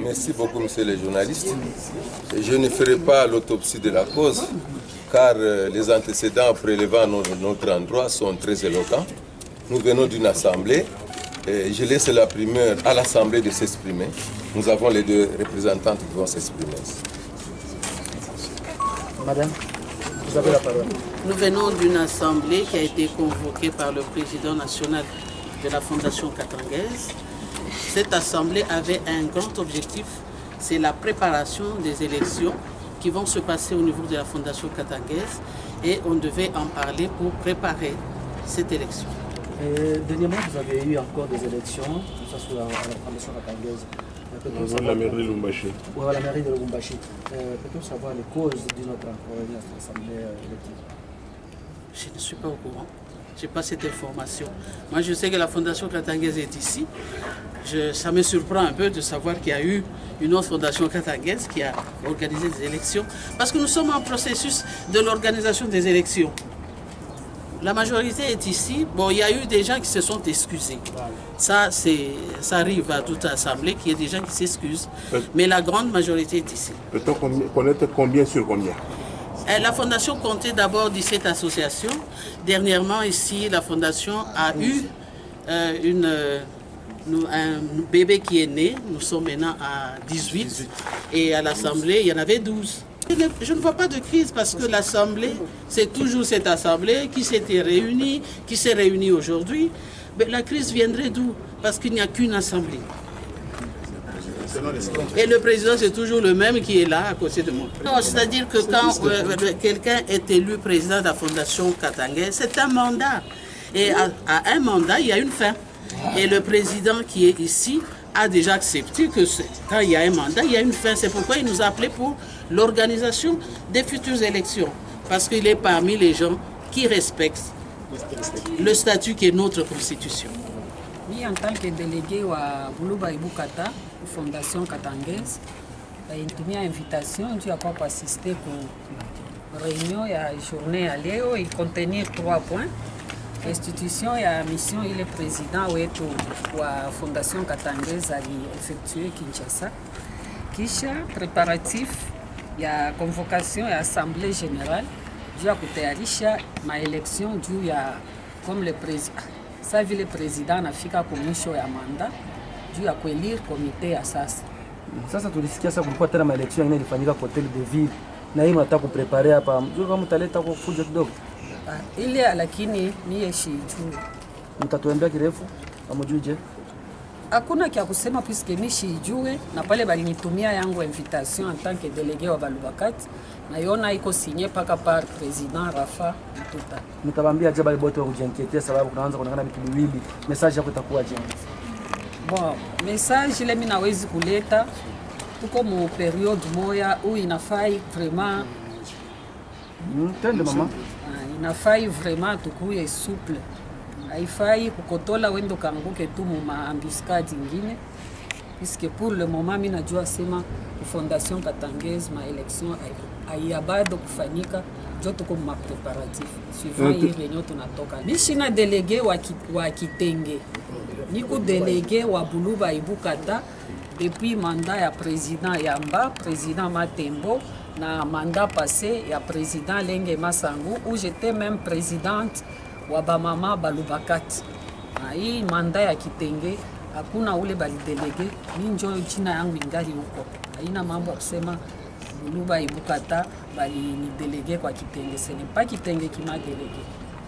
Merci beaucoup, monsieur les journalistes. Je ne ferai pas l'autopsie de la cause, car les antécédents prélevant notre endroit sont très éloquents. Nous venons d'une assemblée, et je laisse la primeur à l'assemblée de s'exprimer. Nous avons les deux représentantes qui vont s'exprimer. Madame, vous avez la parole. Nous venons d'une assemblée qui a été convoquée par le président national de la Fondation Katangaise. Cette assemblée avait un grand objectif, c'est la préparation des élections qui vont se passer au niveau de la Fondation Katangaise et on devait en parler pour préparer cette élection. Dernièrement, vous avez eu encore des élections, tout ça sur la Fondation Katangaise. La mairie de Lubumbashi. Oui, la mairie de Lubumbashi. Peut-on savoir les causes de notre assemblée élective? Je ne suis pas au courant. Je n'ai pas cette information. Moi, je sais que la Fondation Katangaise est ici. Ça me surprend un peu de savoir qu'il y a eu une autre Fondation Katangaise qui a organisé des élections. Parce que nous sommes en processus de l'organisation des élections. La majorité est ici. Bon, il y a eu des gens qui se sont excusés. Ça arrive à toute assemblée qu'il y ait des gens qui s'excusent. Mais la grande majorité est ici. Peut-on connaître combien sur combien? La Fondation comptait d'abord 17 associations. Dernièrement, ici, la Fondation a eu un bébé qui est né. Nous sommes maintenant à 18. Et à l'Assemblée, il y en avait 12. Je ne vois pas de crise parce que l'Assemblée, c'est toujours cette Assemblée qui s'était réunie, qui s'est réunie aujourd'hui. Mais la crise viendrait d'où? Parce qu'il n'y a qu'une Assemblée. Et le président, c'est toujours le même qui est là à côté de moi. C'est-à-dire que quand quelqu'un est élu président de la Fondation Katangaise, c'est un mandat. Et à un mandat, il y a une fin. Et le président qui est ici a déjà accepté que quand il y a un mandat, il y a une fin. C'est pourquoi il nous a appelés pour l'organisation des futures élections. Parce qu'il est parmi les gens qui respectent le statut qui est notre constitution. Oui, en tant que délégué à Buluba Ibukata, Fondation Katangaise, j'ai une invitation pour assister à la réunion et à la journée à Léo. Il contenait 3 points. L'institution et la mission, il est président de la Fondation Katangaise à effectuer Kinshasa. Kisha, préparatif, il y a convocation et assemblée générale. Il y a ma élection, il y a comme le président. Ça vile président nafika komisho ya manda juu ya kuelire komite ya sasa. Sasa tulisikia sasa kulikuwa tena maelection ingine ilifanyika kwa hotel de ville na hii mnataka kuprepare hapa. Mjua kama mtaleta kwa kufuja kidogo. Ile lakini mie shijui. Mtatuambia kirefu amujuje? Hakuna kia kusema puisque mimi shijue na pale balinitumia yangu invitation en tant que délégué wa Balubakati na yona iko signé paka par président Rafa Mtuta. Mtabambia je bali bote wa kujienketea sababu kunaanza kuonekana vitu viwili. Message yako itakuwa je? Bon, message ile mimi nawezi kuleta tuko mu periode moya où inafai vraiment tende mama. Inafai vraiment tukuye souple. Haifai kukotola wendo kanguke tu mu maambiscade ingine. Puisque pour le moment mimi najua sema Fondation Katangaise ma élection ayabado kufanyika joto kwa ma préparatif suivant hii réunion tunatoka. Mimi sina délégué wa Kitenge. Niko délégué wa Buluba Ibukata depuis mandat ya président Yamba, président Matembo na mandat passé ya président Lenge Masangu où j'étais même présidente wa Bamama Balubakati. Hii mandat ya Kitenge hakuna ule bali délégué, mimi ndio jina yangu ingali huko. Haina mambo ya kusema Buluba Ibukata bali ni délégué kwa Kitenge, ce n'est pas Kitenge qui m'a délégué.